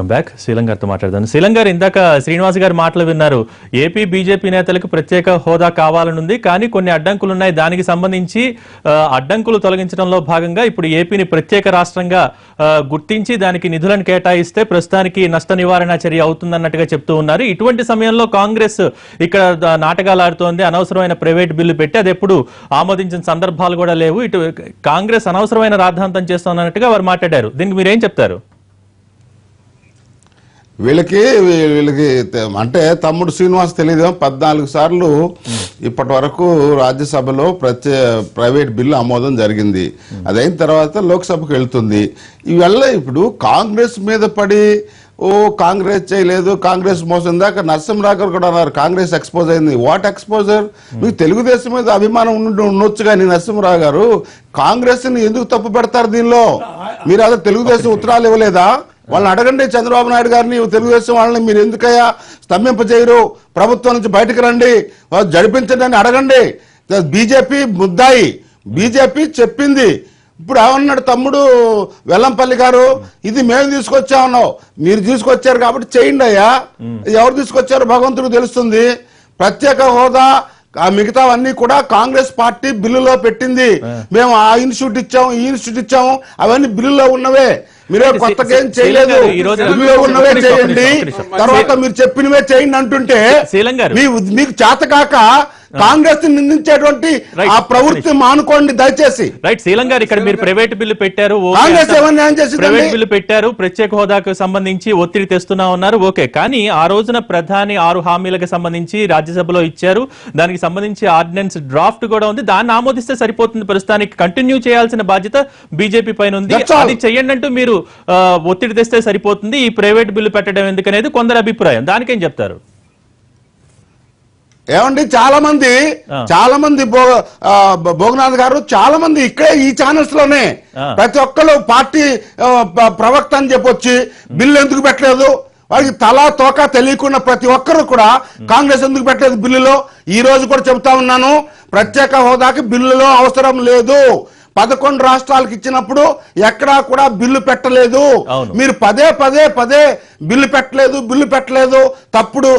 Welcome back. శ్రీలం గారితో మాట్లాడదాను. శ్రీలం గారు, ఇందాక శ్రీనివాస్ గారి మాటలు విన్నారు. ఏపీ బీజేపీ నేతలకు ప్రత్యేక హోదా కావాలనుంది, కానీ కొన్ని అడ్డంకులు ఉన్నాయి. దానికి సంబంధించి అడ్డంకులు తొలగించడంలో భాగంగా ఇప్పుడు ఏపీని ప్రత్యేక రాష్ట్రంగా గుర్తించి దానికి నిధులను కేటాయిస్తే ప్రస్తుతానికి నష్ట నివారణ చర్య అవుతుందన్నట్టుగా చెప్తూ ఉన్నారు. ఇటువంటి సమయంలో కాంగ్రెస్ ఇక్కడ నాటకాలు ఆడుతోంది. అనవసరమైన ప్రైవేట్ బిల్లు పెట్టి అది ఎప్పుడు ఆమోదించిన సందర్భాలు కూడా లేవు. ఇటు కాంగ్రెస్ అనవసరమైన రాద్ధాంతం చేస్తోందన్నట్టుగా వారు మాట్లాడారు. దీనికి మీరేం చెప్తారు? వీళ్ళకి అంటే తమ్ముడు శ్రీనివాస్ తెలియదు, 14 సార్లు ఇప్పటి వరకు రాజ్యసభలో ప్రైవేట్ బిల్లు ఆమోదం జరిగింది. అదైన తర్వాత లోక్సభకు వెళ్తుంది. ఇవల్ల ఇప్పుడు కాంగ్రెస్ మీద పడి కాంగ్రెస్ చేయలేదు, కాంగ్రెస్ మోసం. దాకా నరసింహరావు గారు కూడా అన్నారు కాంగ్రెస్ ఎక్స్పోజ్ అయింది. What exposure? మీకు తెలుగుదేశం మీద అభిమానం ఉండొచ్చు కానీ నరసింహరావు గారు కాంగ్రెస్ ని ఎందుకు తప్పు పెడతారు దీనిలో? మీరు అదే తెలుగుదేశం ఉత్తరాలు ఇవ్వలేదా? వాళ్ళని అడగండి. చంద్రబాబు నాయుడు గారిని, తెలుగుదేశం వాళ్ళని మీరు ఎందుకయ్యా స్తంభింపజేయరు? ప్రభుత్వం నుంచి బయటకు రండి, జడిపించండి అని అడగండి. బీజేపీ ముద్దాయి, బీజేపీ చెప్పింది. ఇప్పుడు ఏమన్నాడు తమ్ముడు వెల్లంపల్లి గారు, ఇది మేము తీసుకొచ్చామన్నావు. మీరు తీసుకొచ్చారు కాబట్టి చేయండి అయ్యా. ఎవరు తీసుకొచ్చారు భగవంతుడు తెలుస్తుంది. ప్రత్యేక హోదా మిగతావన్నీ కూడా కాంగ్రెస్ పార్టీ బిల్లులో పెట్టింది. మేము ఆ ఇన్స్టిట్యూట్ ఇచ్చాము, ఈ ఇన్స్టిట్యూట్ ఇచ్చాము, అవన్నీ బిల్లులో ఉన్నవే. మీరే కొత్తగా ఏం చేయలేదు, బిల్లులో ఉన్నవే చేయండి, తర్వాత మీరు చెప్పినవే చేయండి అంటుంటే మీకు చేతకాక కాంగ్రెస్ నిందించేటువంటి ఆ ప్రవృత్తి మానుకోండి దయచేసి. రైట్. శ్రీలం గారు, ఇక్కడ మీరు ప్రైవేట్ బిల్లు పెట్టారు, ప్రైవేట్ బిల్లు పెట్టారు, ప్రత్యేక హోదాకు సంబంధించి ఒత్తిడి తెస్తున్నా ఉన్నారు. ఓకే, కానీ ఆ రోజున ప్రధాని 6 హామీలకు సంబంధించి రాజ్యసభలో ఇచ్చారు. దానికి సంబంధించి ఆర్డినెన్స్ డ్రాఫ్ట్ కూడా ఉంది. దాన్ని ఆమోదిస్తే సరిపోతుంది. ప్రస్తుతానికి కంటిన్యూ చేయాల్సిన బాధ్యత బీజేపీ పైన ఉంది. అది చెయ్యండి అంటూ మీరు ఒత్తిడి తెస్తే సరిపోతుంది. ఈ ప్రైవేట్ బిల్లు పెట్టడం ఎందుకనేది కొందరు అభిప్రాయం. దానికేం చెప్తారు? ఏమండి, చాలా మంది భోగనాథ్ గారు, చాలా మంది ఇక్కడే ఈ ఛానల్స్ లోనే ప్రతి ఒక్కరు పార్టీ ప్రవక్త అని చెప్పొచ్చి బిల్లు ఎందుకు పెట్టలేదు, వాళ్ళకి తలా తోక తెలియకుండా ప్రతి ఒక్కరు కూడా కాంగ్రెస్ ఎందుకు పెట్టలేదు బిల్లులో. ఈ రోజు కూడా చెబుతా ఉన్నాను, ప్రత్యేక హోదాకి బిల్లులో అవసరం లేదు. 11 రాష్ట్రాలకు ఇచ్చినప్పుడు ఎక్కడా కూడా బిల్లు పెట్టలేదు. మీరు పదే బిల్లు పెట్టలేదు తప్పుడు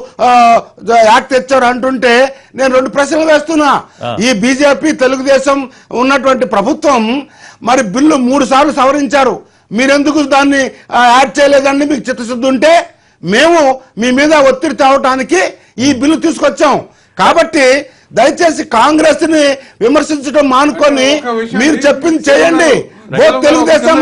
యాక్ట్ తెచ్చారు అంటుంటే నేను 2 ప్రశ్నలు వేస్తున్నా. ఈ బీజేపీ తెలుగుదేశం ఉన్నటువంటి ప్రభుత్వం మరి బిల్లు 3 సార్లు సవరించారు. మీరెందుకు దాన్ని యాడ్ చేయలేదండి? మీకు చిత్తశుద్ధి ఉంటే మేము మీ మీద ఒత్తిడి తేవటానికి ఈ బిల్లు తీసుకొచ్చాం. కాబట్టి దయచేసి కాంగ్రెస్ ని విమర్శించడం మానుకొని మీరు చెప్పింది చేయండి. తెలుగుదేశం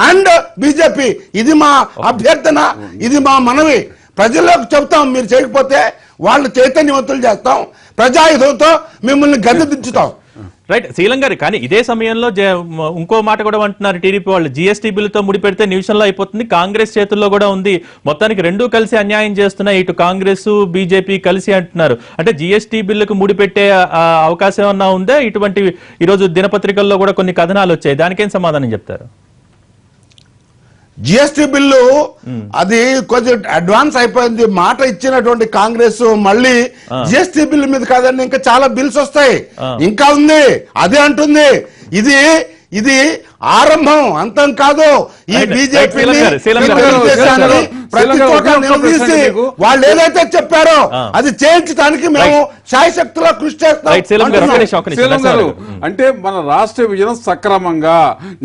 అండ్ బీజేపీ, ఇది మా అభ్యర్థన, ఇది మా మనవి. ప్రజల్లోకి చెప్తాం, మీరు చేయకపోతే వాళ్ళు చైతన్యవంతులు చేస్తాం, ప్రజాయుధంతో మిమ్మల్ని గద్దె దించుతాం. రైట్. శ్రీలం గారు, కానీ ఇదే సమయంలో ఇంకో మాట కూడా అంటున్నారు టీడీపీ వాళ్ళు, జీఎస్టీ బిల్లుతో ముడిపెడితే నిమిషంలో అయిపోతుంది, కాంగ్రెస్ చేతుల్లో కూడా ఉంది, మొత్తానికి రెండూ కలిసి అన్యాయం చేస్తున్నాయి, ఇటు కాంగ్రెస్ బీజేపీ కలిసి అంటున్నారు. అంటే జీఎస్టీ బిల్లుకు ముడిపెట్టే అవకాశం ఏమన్నా ఉందా? ఇటువంటి ఈరోజు దినపత్రికల్లో కూడా కొన్ని కథనాలు వచ్చాయి. దానికేం సమాధానం చెప్తారు? జిఎస్టీ బిల్లు అది కొంచెం అడ్వాన్స్ అయిపోయింది. మాట ఇచ్చినటువంటి కాంగ్రెస్ మళ్ళీ జిఎస్టీ బిల్లు మీద కాదండి, ఇంకా చాలా బిల్స్ వస్తాయి, ఇంకా ఉంది అదే అంటుంది. ఇది ఆరంభం, అంతం కాదు. ఈ బీజేపీ ప్రతి చోట నిలదీసి వాళ్ళు ఏదైతే చెప్పారో అది చేయించడానికి మేము శాయశక్తిలో కృషి చేస్తాం. అంటే మన రాష్ట్ర విభజన సక్రమంగా,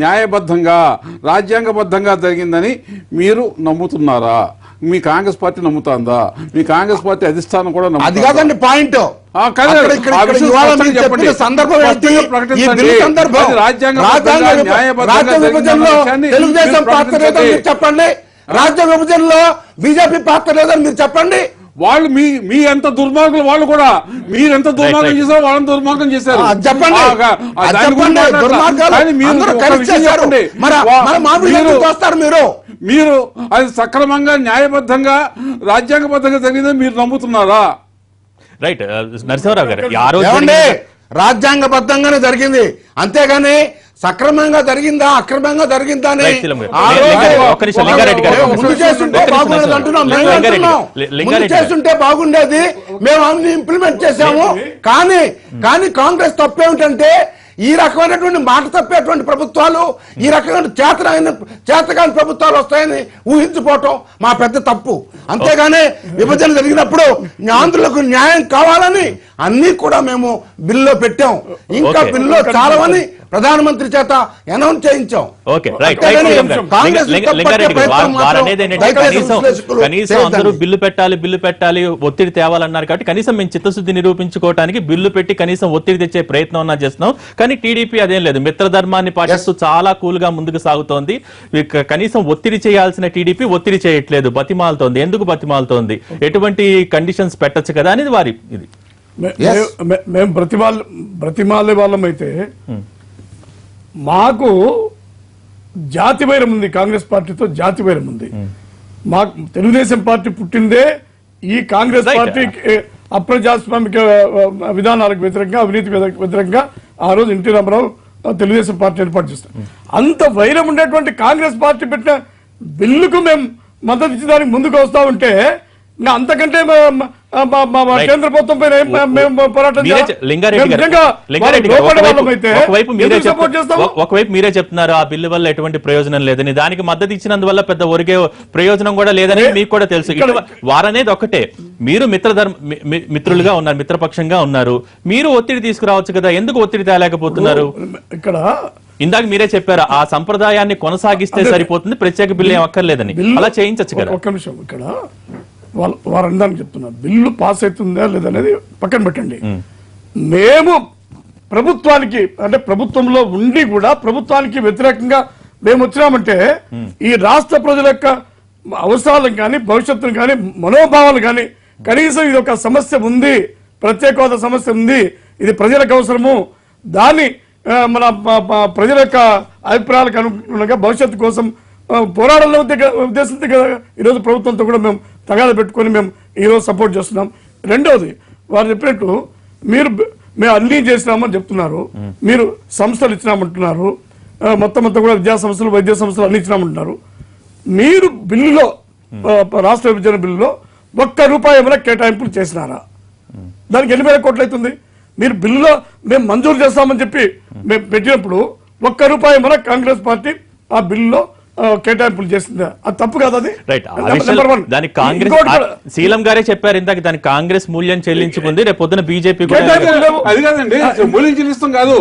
న్యాయబద్ధంగా, రాజ్యాంగబద్ధంగా జరిగిందని మీరు నమ్ముతున్నారా? మీ కాంగ్రెస్ పార్టీ నమ్ముతుందా? మీ కాంగ్రెస్ పార్టీ అధిష్టానం కూడా అది కాదండి పాయింట్. తెలుగుదేశం పాత్ర లేదని మీరు చెప్పండి, రాజ్య విభజనలో బీజేపీ పాత్ర లేదని మీరు చెప్పండి. వాళ్ళు మీ ఎంత దుర్మార్గులు, వాళ్ళు కూడా మీరు ఎంత దుర్మార్గం చేశారో వాళ్ళని దుర్మార్గం చేశారు. చెప్పండి, మీరు అది సక్రమంగా, న్యాయబద్ధంగా, రాజ్యాంగబద్ధంగా జరిగిందని మీరు నమ్ముతున్నారా? రైట్. నరసింహారావు గారు, రాజ్యాంగబద్ధంగానే జరిగింది, అంతేగాని సక్రమంగా జరిగిందా అక్రమంగా జరిగిందా అని ముందు చేస్తుంటే బాగుండేది అంటున్నాం. ముందు చేస్తుంటే బాగుండేది, మేము అన్ని ఇంప్లిమెంట్ చేశాము. కానీ కాంగ్రెస్ తప్పేమిటంటే ఈ రకమైనటువంటి మాట తప్పేటువంటి ప్రభుత్వాలు, ఈ రకమైన చేతకాని ప్రభుత్వాలు వస్తాయని ఊహించుకోవటం మా పెద్ద తప్పు. అంతేగాని విభజన జరిగినప్పుడు ఆంధ్రులకు న్యాయం కావాలని అన్ని కూడా మేము బిల్లులో పెట్టాం. ఇంకా బిల్లులో చాలామని ప్రధానమంత్రి చేత అనౌన్స్ చేయించాం. కనీసం అందరూ బిల్లు పెట్టాలి ఒత్తిడి తేవాలన్నారు కాబట్టి కనీసం మేము చిత్తశుద్ధి నిరూపించుకోవడానికి బిల్లు పెట్టి కనీసం ఒత్తిడి తెచ్చే ప్రయత్నం అన్నా చేస్తున్నాం. కానీ టీడీపీ అదేం లేదు, మిత్రధర్మాన్ని పాటిస్తూ చాలా కూల్ గా ముందుకు సాగుతోంది. కనీసం ఒత్తిడి చేయాల్సిన టీడీపీ ఒత్తిడి చేయట్లేదు, బతిమాలుతోంది. ఎందుకు బతిమాలుతోంది? ఎటువంటి కండిషన్స్ పెట్టచ్చు కదా అనేది వారి ఇది. మేము బ్రతిమాలే వాళ్ళం అయితే మాకు జాతి వైరం ఉంది, కాంగ్రెస్ పార్టీతో జాతి వైరం ఉంది. మాకు తెలుగుదేశం పార్టీ పుట్టిందే ఈ కాంగ్రెస్ పార్టీ అప్రజాస్వామిక విధానాలకు వ్యతిరేకంగా, అవినీతి వ్యతిరేకంగా ఆ రోజు ఎన్టీ రామారావు తెలుగుదేశం పార్టీ ఏర్పాటు చేస్తాం. అంత వైరం ఉండేటువంటి కాంగ్రెస్ పార్టీ పెట్టిన బిల్లుకు మేము మద్దతు ఇచ్చడానికి ముందుకు వస్తా ఉంటే అంతకంటే కేంద్ర ప్రభుత్వం పైన ఒకవైపు మీరే చెప్తున్నారు ఆ బిల్లు వల్ల ఎటువంటి ప్రయోజనం లేదని, దానికి మద్దతు ఇచ్చినందువల్ల పెద్ద ఒరిగే ప్రయోజనం కూడా లేదని మీకు కూడా తెలుసు. వారనేది ఒకటే, మీరు మిత్రులుగా ఉన్నారు, మిత్రపక్షంగా ఉన్నారు, మీరు ఒత్తిడి తీసుకురావచ్చు కదా, ఎందుకు ఒత్తిడి తేలేకపోతున్నారు? ఇక్కడ ఇందాక మీరే చెప్పారు ఆ సంప్రదాయాన్ని కొనసాగిస్తే సరిపోతుంది, ప్రత్యేక బిల్లు ఏం అక్కర్లేదని, అలా చేయించచ్చు కదా. ఒక్క నిమిషం, ఇక్కడ వారు అందరికి చెప్తున్నారు బిల్లు పాస్ అవుతుందా లేదనేది పక్కన పెట్టండి. మేము ప్రభుత్వానికి అంటే ప్రభుత్వంలో ఉండి కూడా ప్రభుత్వానికి వ్యతిరేకంగా మేము వచ్చినామంటే ఈ రాష్ట్ర ప్రజల యొక్క అవసరాలను కానీ భవిష్యత్తును కానీ మనోభావాలు కానీ కనీసం ఇది ఒక సమస్య ఉంది, ప్రత్యేక హోదా సమస్య ఉంది, ఇది ప్రజలకు అవసరము, దాన్ని మన ప్రజల యొక్క అభిప్రాయాలకు అనుగుణంగా భవిష్యత్తు కోసం పోరాడంలో ఉద్దేశంతో కదా ఈరోజు ప్రభుత్వంతో కూడా మేము తగాద పెట్టుకొని మేము ఈరోజు సపోర్ట్ చేస్తున్నాం. రెండవది వారు చెప్పినట్టు మేము అన్నీ చేసినామని చెప్తున్నారు, మీరు సంస్థలు ఇచ్చినామంటున్నారు, మొత్తం కూడా విద్యా సంస్థలు వైద్య సంస్థలు అన్ని ఇచ్చినామంటున్నారు. మీరు బిల్లులో రాష్ట్ర విభజన బిల్లులో ₹1 ఏమైనా కేటాయింపులు చేసినారా? దానికి 8,000 కోట్లు అవుతుంది. మీరు బిల్లులో మేము మంజూరు చేస్తామని చెప్పి మేము పెట్టినప్పుడు ₹1 ఏమైనా కాంగ్రెస్ పార్టీ ఆ బిల్లులో కేటాయింపులు చేసిందా? అది తప్పు కదా. అది దానికి కాంగ్రెస్ శీలం గారే చెప్పారు ఇందాక, దానికి కాంగ్రెస్ మూల్యం చెల్లించుకుంది, రేపు పొద్దున బీజేపీ అది కాదండి, మూల్యం చెల్లిస్తాం కాదు.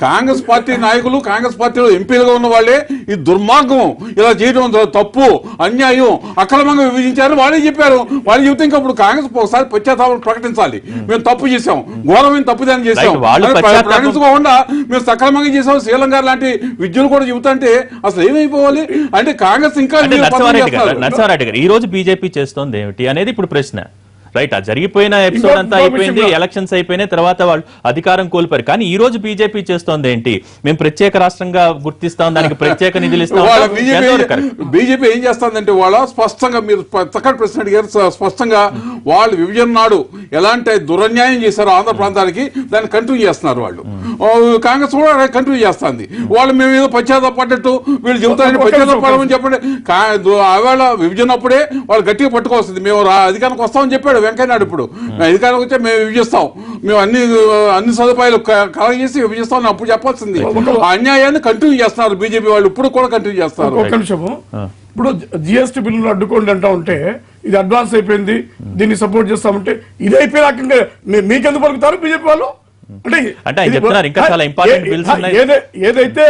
కాంగ్రెస్ పార్టీ నాయకులు, కాంగ్రెస్ పార్టీలో ఎంపీలుగా ఉన్న వాళ్ళే ఈ దుర్మార్గం ఇలా చేయడం తప్పు, అన్యాయం, అక్రమంగా విభజించారు వాళ్ళే చెప్పారు. వాళ్ళు చెబితే ఇంకా ఇప్పుడు కాంగ్రెస్ ఒకసారి పశ్చాత్తాపం ప్రకటించాలి, మేము తప్పు చేశాం, ఘోరమైన తప్పుదాన్ని చేశాం, ప్రకటించుకోకుండా మేము సక్రమంగా చేసాం. శీలం గారు లాంటి విద్యులు కూడా చెబుతుంటే అసలు ఏమైపోవాలి అంటే కాంగ్రెస్ ఇంకా నరసింహారెడ్డి గారు ఈ రోజు బీజేపీ చేస్తోంది ఏమిటి అనేది ఇప్పుడు ప్రశ్న. రైట్, ఆ జరిగిపోయిన ఎపిసోడ్ అంతా అయిపోయింది, ఎలక్షన్స్ అయిపోయినాయి, తర్వాత వాళ్ళు అధికారం కోల్పోయారు. కానీ ఈ రోజు బీజేపీ చేస్తోంది ఏంటి? మేము ప్రత్యేక రాష్ట్రంగా గుర్తిస్తాం, దానికి ప్రత్యేక నిధులు ఇస్తాం. బీజేపీ ఏం చేస్తుందంటే వాళ్ళ స్పష్టంగా మీరు చక్కటి ప్రశ్న అడిగారు. స్పష్టంగా వాళ్ళు విభజన నాడు ఎలాంటి దురన్యాయం చేశారో ఆంధ్ర ప్రాంతానికి దాన్ని కంటిన్యూ చేస్తున్నారు వాళ్ళు. కాంగ్రెస్ కూడా కంటిన్యూ చేస్తుంది. వాళ్ళు మేము ఏదో పశ్చాత్తాపడ్డట్టు వీళ్ళు చెబుతారని పశ్చాత్తాపడమని చెప్పండి. ఆవేళ విభజన అప్పుడే వాళ్ళు గట్టిగా పట్టుకోవాల్సింది. మేము అధికారానికి వస్తామని చెప్పాడు వెంకయ్యనాయుడు. ఇప్పుడు అధికారం వచ్చే మేము విభజిస్తాం, మేము అన్ని సదుపాయాలు కలెక్ట్ చేసి విభజిస్తామని అప్పుడు చెప్పాల్సింది. ఆ అన్యాయాన్ని కంటిన్యూ చేస్తున్నారు బీజేపీ వాళ్ళు, ఇప్పుడు కూడా కంటిన్యూ చేస్తారు. ఒక్క నిమిషము, ఇప్పుడు జిఎస్టీ బిల్లును అడ్డుకోండి అంటా ఉంటే ఇది అడ్వాన్స్ అయిపోయింది, దీన్ని సపోర్ట్ చేస్తామంటే ఇది అయిపోయినాక మీకెందుకు పలుకుతారు బీజేపీ వాళ్ళు? ఏదైతే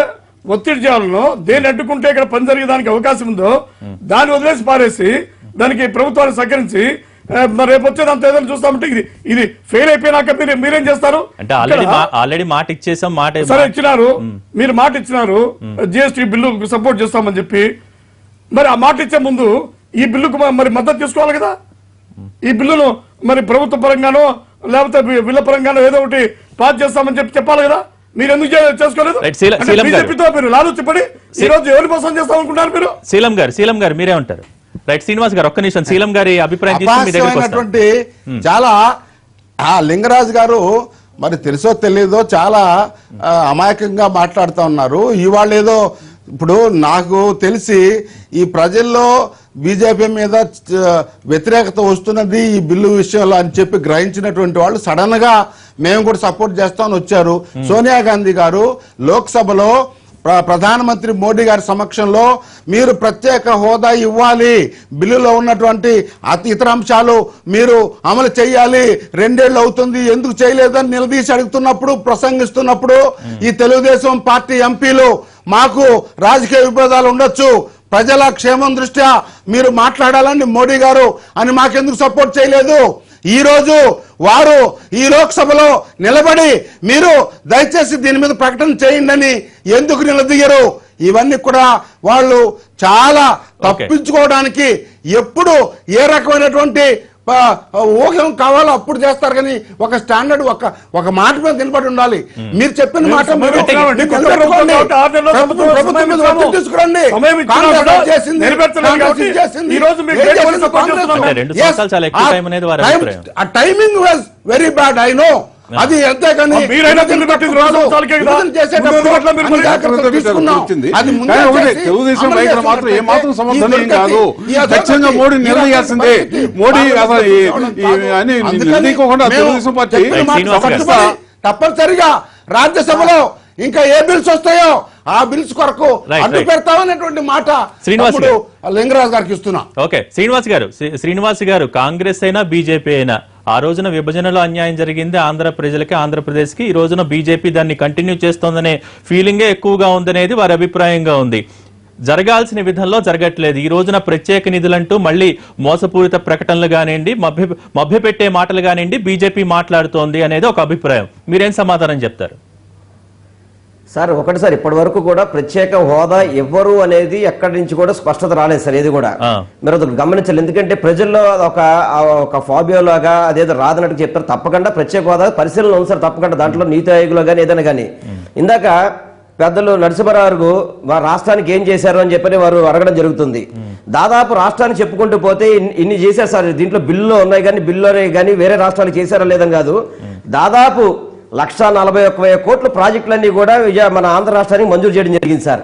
ఒత్తిడి చేయాలనో, దేన్ని అడ్డుకుంటే ఇక్కడ పని జరిగేదానికి అవకాశం ఉందో దాన్ని వదిలేసి పారేసి దానికి ప్రభుత్వాన్ని సహకరించి మరి రేపు వచ్చేది అంత ఏదైనా చూస్తామంటే ఇది ఫెయిల్ అయిపోయినాక మీరేం చేస్తారు? ఆల్రెడీ మాట ఇచ్చేసాం, మాట సరే ఇచ్చినారు, మీరు మాట ఇచ్చినారు జిఎస్టీ బిల్లు సపోర్ట్ చేస్తామని చెప్పి. మరి ఆ మాట ఇచ్చే ముందు ఈ బిల్లుకు మరి మద్దతు తీసుకోవాలి కదా. ఈ బిల్లును మరి ప్రభుత్వ పరంగానో లేకపోతే బిల్ల పరంగానో ఏదో ఒకటి పాస్ చేస్తామని చెప్పాలి కదా. మీరు ఎందుకు చేసుకోలేదు? బీజేపీతో మీరు లాలూచిపడి ఈ రోజు ఎవరి కోసం చేస్తాం అనుకుంటారు మీరు? శీలం గారు మీరే ఉంటారు. రైట్, శ్రీనివాస్ గారు ఒక్క నిమిషం శీలం గారి అభిప్రాయం. చాలా లింగరాజు గారు మరి తెలుసో తెలీదో చాలా అమాయకంగా మాట్లాడుతూ ఉన్నారు. ఇవాళ ఏదో ఇప్పుడు నాకు తెలిసి ఈ ప్రజల్లో బీజేపీ మీద వ్యతిరేకత వస్తున్నది ఈ బిల్లు విషయంలో అని చెప్పి గ్రహించినటువంటి వాళ్ళు సడన్ గా మేము కూడా సపోర్ట్ చేస్తామని వచ్చారు. సోనియా గాంధీ గారు లోక్సభలో ప్రధానమంత్రి మోడీ గారి సమక్షంలో మీరు ప్రత్యేక హోదా ఇవ్వాలి, బిల్లులో ఉన్నటువంటి ఇతర అంశాలు మీరు అమలు చేయాలి, 2 ఏళ్ళు అవుతుంది ఎందుకు చేయలేదని నిలదీసి అడుగుతున్నప్పుడు, ప్రసంగిస్తున్నప్పుడు ఈ తెలుగుదేశం పార్టీ ఎంపీలు మాకు రాజకీయ విభేదాలు ఉండొచ్చు, ప్రజల క్షేమం దృష్ట్యా మీరు మాట్లాడాలని మోడీ గారు అని మాకెందుకు సపోర్ట్ చేయలేదు? ఈ రోజు వారు ఈ లోక్సభలో నిలబడి మీరు దయచేసి దీని మీద ప్రకటన చేయండి అని ఎందుకు నిలదీయరు? ఇవన్నీ కూడా వాళ్ళు చాలా తప్పించుకోవడానికి ఎప్పుడు ఏ రకమైనటువంటి ఊహం కావాలో అప్పుడు చేస్తారు, కానీ ఒక స్టాండర్డ్ ఒక మాట మీద నిలబడి ఉండాలి. మీరు చెప్పిన మాట తీసుకురండి. Timing was very bad, I know. అది ఎంతేగాని తెలుగుదేశం రైతులు మాత్రం ఏమాత్రం సమర్థనీయం కాదు. ఖచ్చితంగా మోడీ నిర్ణయాల్సిందే. మోడీ అని నిర్ణయించుకోకుండా తెలుగుదేశం పార్టీ తప్పనిసరిగా రాజ్యసభలో ఇంకా ఏ బిల్స్ వస్తాయో ఆ బిల్స్ కొరకు అడ్డు పెడతామనేటువంటి మాట లింగరాజు గారికి ఇస్తున్నా. ఓకే, శ్రీనివాస్ గారు కాంగ్రెస్ అయినా బీజేపీ అయినా ఆ రోజున విభజనలో అన్యాయం జరిగింది ఆంధ్ర ప్రజలకి, ఆంధ్రప్రదేశ్ కి. ఈ రోజున బీజేపీ దాన్ని కంటిన్యూ చేస్తోందనే ఫీలింగే ఎక్కువగా ఉందనేది వారి అభిప్రాయంగా ఉంది. జరగాల్సిన విధంలో జరగట్లేదు. ఈ రోజున ప్రత్యేక నిధులంటూ మళ్ళీ మోసపూరిత ప్రకటనలు కానివ్వండి, మభ్యపెట్టే మాటలు కానివ్వండి బీజేపీ మాట్లాడుతోంది అనేది ఒక అభిప్రాయం. మీరేం సమాధానం చెప్తారు? సార్ ఒకటి సార్, ఇప్పటి వరకు కూడా ప్రత్యేక హోదా ఎవ్వరు అనేది ఎక్కడి నుంచి కూడా స్పష్టత రాలేదు సార్. ఏది కూడా మీరు అది గమనించాలి. ఎందుకంటే ప్రజల్లో ఒక ఫాబియో లాగా అదేదో రాదన్నట్టు చెప్తారు. తప్పకుండా ప్రత్యేక హోదా పరిశీలన ఉంది సార్, తప్పకుండా దాంట్లో నీతి ఆయోగ్లో కానీ ఏదైనా కానీ. ఇందాక పెద్దలు నరసింహారావు వారు రాష్ట్రానికి ఏం చేశారు అని చెప్పని వారు అడగడం జరుగుతుంది. దాదాపు రాష్ట్రాన్ని చెప్పుకుంటూ పోతే ఇన్ని చేశారు సార్. దీంట్లో బిల్లులో ఉన్నాయి కానీ బిల్లులోనే కానీ వేరే రాష్ట్రాలకు చేశారో లేదని కాదు, దాదాపు 141,000 కోట్ల ప్రాజెక్టులన్నీ కూడా మన ఆంధ్ర రాష్ట్రానికి మంజూరు చేయడం జరిగింది సార్.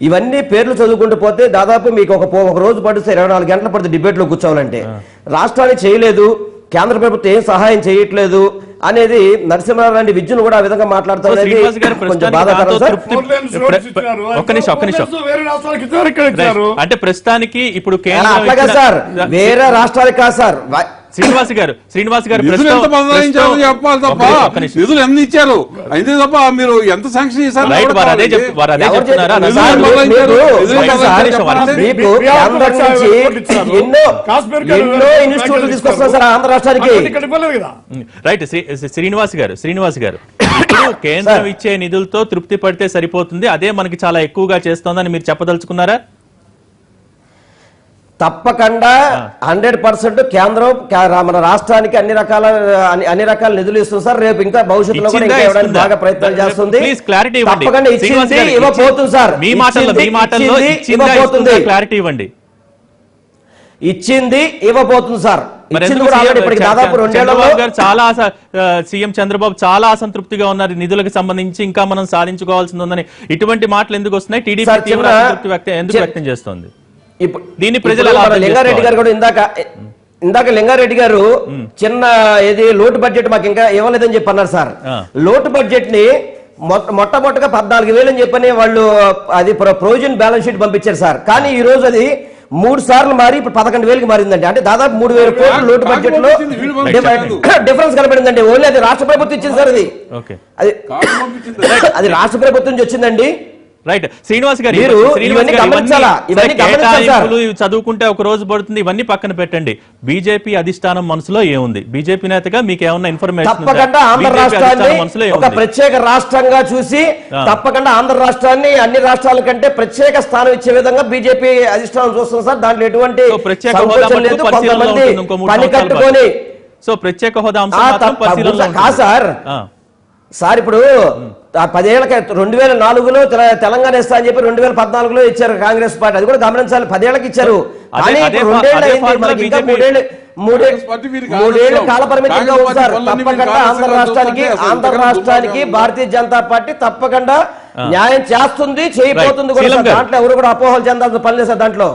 ఇవన్నీ పేర్లు చదువుకుంటూ పోతే దాదాపు మీకు ఒక రోజు పడుతుంది, 24 గంటల పడుతుంది డిబేట్ లో కూర్చోవాలంటే. రాష్ట్రానికి చేయలేదు, కేంద్ర ప్రభుత్వం ఏం సహాయం చేయట్లేదు అనేది నరసింహారావు లాంటి విద్యను కూడా ఆ విధంగా మాట్లాడుతారు. కొంచెం బాధాకరం సార్. అంటే ప్రస్తుతానికి ఇప్పుడు అట్లాగా సార్, వేరే రాష్ట్రాలకు కాదు సార్. శ్రీనివాస్ గారు నిధులు ఎంత బదలాయించారో చెప్పాలి తప్ప నిధులు ఎన్ని ఇచ్చారు అయితే తప్ప మీరు ఎంత శాంక్షన్ చేశారు. రైట్, శ్రీనివాస్ గారు ఇప్పుడు కేంద్రం ఇచ్చే నిధులతో తృప్తి పడితే సరిపోతుంది, అదే మనకి చాలా ఎక్కువగా చేస్తోందని మీరు చెప్పదలుచుకున్నారా? తప్పకుండా 100% కేంద్రం మన రాష్ట్రానికి అన్ని రకాల నిధులు ఇస్తుంది సార్. రేపు ఇంకా భవిష్యత్తులో కూడా ఇంకా ఇవ్వడానికి బాగా ప్రయత్నాలు చేస్తుంది. తప్పకుండా ఇచ్చింది ఇవ్వబోతుంది సార్. క్లారిటీ ఇవ్వండి. ఇచ్చింది ఇవ్వబోతుంది సార్. దాదాపు 2 ఏళ్లలో సీఎం చంద్రబాబు చాలా అసంతృప్తిగా ఉన్నారు నిధులకు సంబంధించి, ఇంకా మనం సాధించుకోవాల్సింది ఉందని. ఇటువంటి మాటలు ఎందుకు వస్తున్నాయి? టీడీపీ తీవ్ర అసంతృప్తి ఎందుకు వ్యక్తం చేస్తోంది? దీన్ని ప్రజలు లింగారెడ్డి గారు కూడా ఇందాక లింగారెడ్డి గారు చిన్న ఏది లోటు బడ్జెట్ మాకు ఇంకా ఇవ్వలేదని చెప్పి అన్నారు సార్. లోటు బడ్జెట్ ని మొట్టమొదటిగా 14,000 అని చెప్పని వాళ్ళు అది ప్రొవిజన్ బ్యాలెన్స్ షీట్ పంపించారు సార్. కానీ ఈ రోజు అది 3 సార్లు మారి ఇప్పుడు 11,000కి మారిందండి. అంటే దాదాపు 3,000 కోట్లు లోటు బడ్జెట్ లో డిఫరెన్స్ కనబడిందండి. ఓన్లీ అది రాష్ట్ర ప్రభుత్వం ఇచ్చింది సార్. అది రాష్ట్ర ప్రభుత్వం నుంచి వచ్చిందండి. రైట్, శ్రీనివాస్ గారు చదువుకుంటే ఒక రోజు పడుతుంది, ఇవన్నీ పక్కన పెట్టండి. బీజేపీ అధిష్టానం మనసులో ఏముంది? బీజేపీ నేతగా మీకు ఏమన్నా ఇన్ఫర్మేషన్? తప్పకుండా ఆంధ్ర రాష్ట్రాన్ని ఒక ప్రత్యేక రాష్ట్రంగా చూసి తప్పకుండా ఆంధ్ర రాష్ట్రాన్ని అన్ని రాష్ట్రాల కంటే ప్రత్యేక స్థానం ఇచ్చే విధంగా బీజేపీ అధిష్టానం చూస్తుంది సార్. దాంట్లో ఎటువంటి ప్రత్యేక హోదా పని కట్టుకొని ప్రత్యేక హోదా కాదు సార్. ఇప్పుడు 10 ఏళ్ళకి 2004లో తెలంగాణ ఇస్తా అని చెప్పి 2014లో ఇచ్చారు కాంగ్రెస్ పార్టీ. అది కూడా గమనించాలి. 10 ఏళ్ళకి ఇచ్చారు. కానీ 2 ఏళ్ళు అయింది, ఇంకా 3 కాల పరిమితిగా ఉంది సార్. తప్పకుండా ఆంధ్ర రాష్ట్రానికి భారతీయ జనతా పార్టీ తప్పకుండా న్యాయం చేస్తుంది, చేయబోతుంది కూడా. దాంట్లో ఎవరు కూడా అపోహలు చెందాల్సిన పని లేదు సార్. దాంట్లో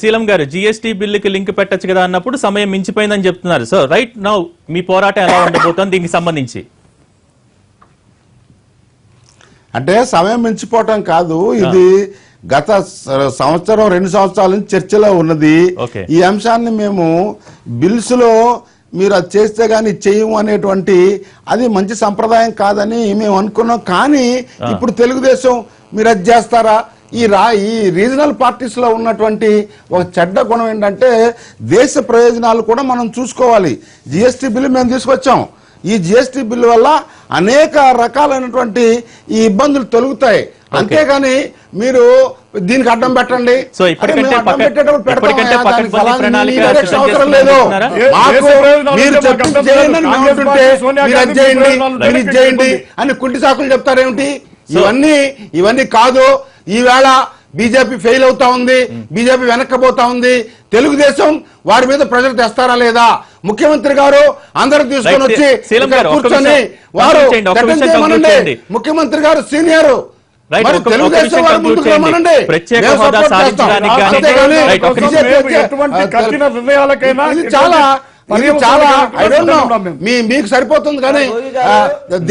శీలం గారు జీఎస్టీ బిల్లుకి లింక్ పెట్టచ్చు కదా అన్నప్పుడు సమయం మించిపోయిందని చెప్తున్నారు. సో రైట్ నౌ మీ పోరాటం ఎలా ఉండబోతోంది దీనికి సంబంధించి? అంటే సమయం మించిపోవటం కాదు, ఇది గత సంవత్సరం 2 సంవత్సరాల నుంచి చర్చలో ఉన్నది. Okay. ఈ అంశాన్ని మేము బిల్స్ లో మీరు అది చేస్తే గానీ చేయము అనేటువంటి అది మంచి సంప్రదాయం కాదని మేము అనుకున్నాం. కానీ ఇప్పుడు తెలుగుదేశం మీరు అది చేస్తారా? ఈ రీజనల్ పార్టీస్ లో ఉన్నటువంటి ఒక చెడ్డ గుణం ఏంటంటే దేశ ప్రయోజనాలు కూడా మనం చూసుకోవాలి. జిఎస్టీ బిల్లు మేము తీసుకొచ్చాం. ఈ జిఎస్టీ బిల్లు వల్ల అనేక రకాలైనటువంటి ఈ ఇబ్బందులు తొలగుతాయి. అంతేగాని మీరు దీనికి అడ్డం పెట్టండి. సో ఇప్పటికంటే అరే మేము అడ్డం పక్క- పెట్టేటప్పుడు పెడతాం. ఇప్పటికంటే దానికి పకడ్బందీ ఫలానా ప్రణాళిక మీ direction సిద్ధం అవసరం లేదు. చేస్తున్నారా? మాకు మీరు చెప్పింది చేయండి అని మేము అంటుంటే మీరు అది చేయండి, మీరు ఇది చేయండి అని కుంటి సాకులు చెప్తారేమిటి? ఇవన్నీ కాదు. ఈవేళ బీజేపీ ఫెయిల్ అవుతా ఉంది, బీజేపీ వెనక్కపోతా ఉంది. తెలుగుదేశం వారి మీద ప్రెజర్ తెస్తారా లేదా? ముఖ్యమంత్రి గారు అందరూ తీసుకొని వచ్చి ఇక్కడ కూర్చొని వారు రిటర్న్ చేయమనండి. ముఖ్యమంత్రి గారు సీనియర్, Right, మరి ఒక తెలుగుదేశం విషయం వారు conclude ముందుకు చేయండి. రమ్మనండి. ప్రత్యేక మేము హోదా support చేస్తాం. సాధించడానికి కానీ- అంతేగాని Right, ఒక BJP మేము ఎటువంటి కఠిన నిర్ణయాలకైనా ఇది చాలా ఐ డోంట్ నో మీకు సరిపోతుంది కానీ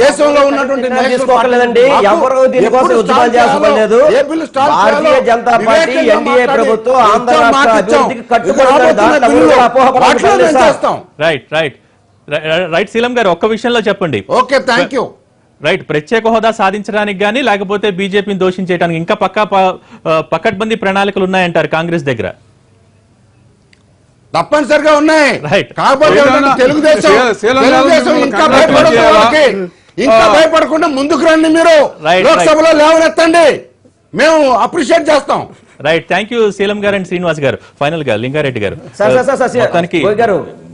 దేశంలో ఉన్నటువంటి తీసుకోకలేదండి. ఎవరు దీనికోసం ఉద్యమం చేస్తలేదు. భారతీయ జనతా పార్టీ ఎన్డీఏ ప్రభుత్వం ఆంధ్ర రాష్ట్ర అభివృద్ధికి కట్టుబడి దాంట్లో ఎవరు అపోహపడలేదు సార్. రైట్ శీలం గారు ఒక్క విషయంలో చెప్పండి. Okay, thank you. రైట్, ప్రత్యేక హోదా సాధించడానికి గానీ లేకపోతే బీజేపీని దోషించడానికి ఇంకా పకడ్బందీ ప్రణాళికలు ఉన్నాయంటారు కాంగ్రెస్ దగ్గర? తప్పనిసరిగా ఉన్నాయి. Right. కాకపోతే ఏంటంటే తెలుగుదేశం ఇంకా భయపడకుండా వాళ్ళకి ఇంకా భయపడకుండా ముందుకు రండి. మీరు Right, లోక్సభలో లేవనెత్తండి, మేము అప్రిషియేట్ చేస్తాం. రైట్, థ్యాంక్ యూ శీలం గారు అండ్ శ్రీనివాస్ గారు. ఫైనల్ గా లింగారెడ్డి గారు, సార్,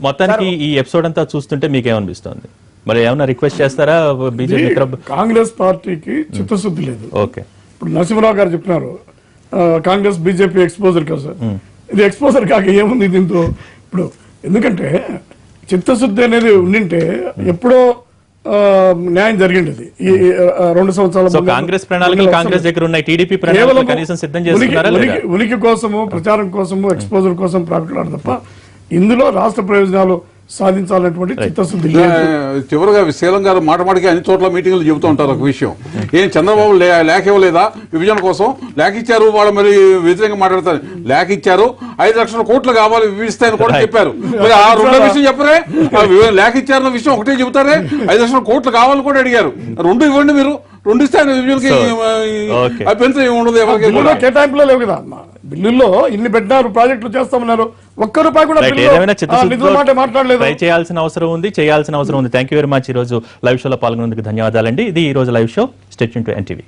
మొత్తానికి ఈ ఎపిసోడ్ అంతా చూస్తుంటే మీకేమనిపిస్తుంది? మరి ఏమన్నా రిక్వెస్ట్ చేస్తారా బీజేపీ? కాంగ్రెస్ పార్టీకి చిత్తశుద్ధి లేదు. ఓకే, ఇప్పుడు నరసింహరావు గారు చెప్పినారు కాంగ్రెస్ బీజేపీ ఎక్స్పోజర్ కదా సార్. ఇది ఎక్స్పోజర్ కాక ఏముంది దీంతో? ఇప్పుడు ఎందుకంటే చిత్తశుద్ధి అనేది ఉండింటే ఎప్పుడో న్యాయం జరిగింది. ఈ 2 సంవత్సరాల కాంగ్రెస్ ప్రణాళికలు కాంగ్రెస్ దగ్గర ఉన్నాయి, టీడీపీ ప్రణాళికలు కనీసం సిద్ధం చేస్తున్నారా? ఉనికి కోసము, ప్రచారం కోసము, ఎక్స్పోజర్ కోసం ప్రాకులాడు తప్ప ఇందులో రాష్ట్ర ప్రయోజనాలు సాధించాలనేటువంటి చిత్తశుద్ధి లేదు. చివరిగా శీలం గారు మాటమాటికి అన్ని చోట్ల మీటింగ్లు చెబుతూ ఉంటారు ఒక విషయం. ఏం చంద్రబాబు లేఖ ఇవ్వలేదా విభజన కోసం? లేఖ ఇచ్చారు, వాళ్ళు మరి వ్యతిరేకంగా మాట్లాడతారు. లేఖ ఇచ్చారు, 5 లక్షల కోట్లు కావాలి విభజిస్తాయని కూడా చెప్పారు. మరి ఆ రెండో విషయం చెప్పరే? లేఖ ఇచ్చారన్న విషయం ఒకటే చెబుతారే, 5 లక్షల కోట్లు కావాలని కూడా అడిగారు. 2 ఇవ్వండి, మీరు 2 ఇస్తే విభజనకి అభ్యంతరం ఉండదు ఎవరికి. కేటాయింపులో లేవు కదా బిల్లుల్లో. ఇన్ని పెట్టినారు, ప్రాజెక్టులు చేస్తామన్నారు, ఒక్క రూపాయి కూడా మాట్లాడలేదు. ట్రై చేయాల్సిన అవసరం ఉంది, చేయాల్సిన అవసరం ఉంది. Thank you very much. ఈ రోజు లైవ్ షోలో పాల్గొనేందుకు ధన్యవాదాలండి. ఇది ఈ రోజు live show. Stay tune to NTV.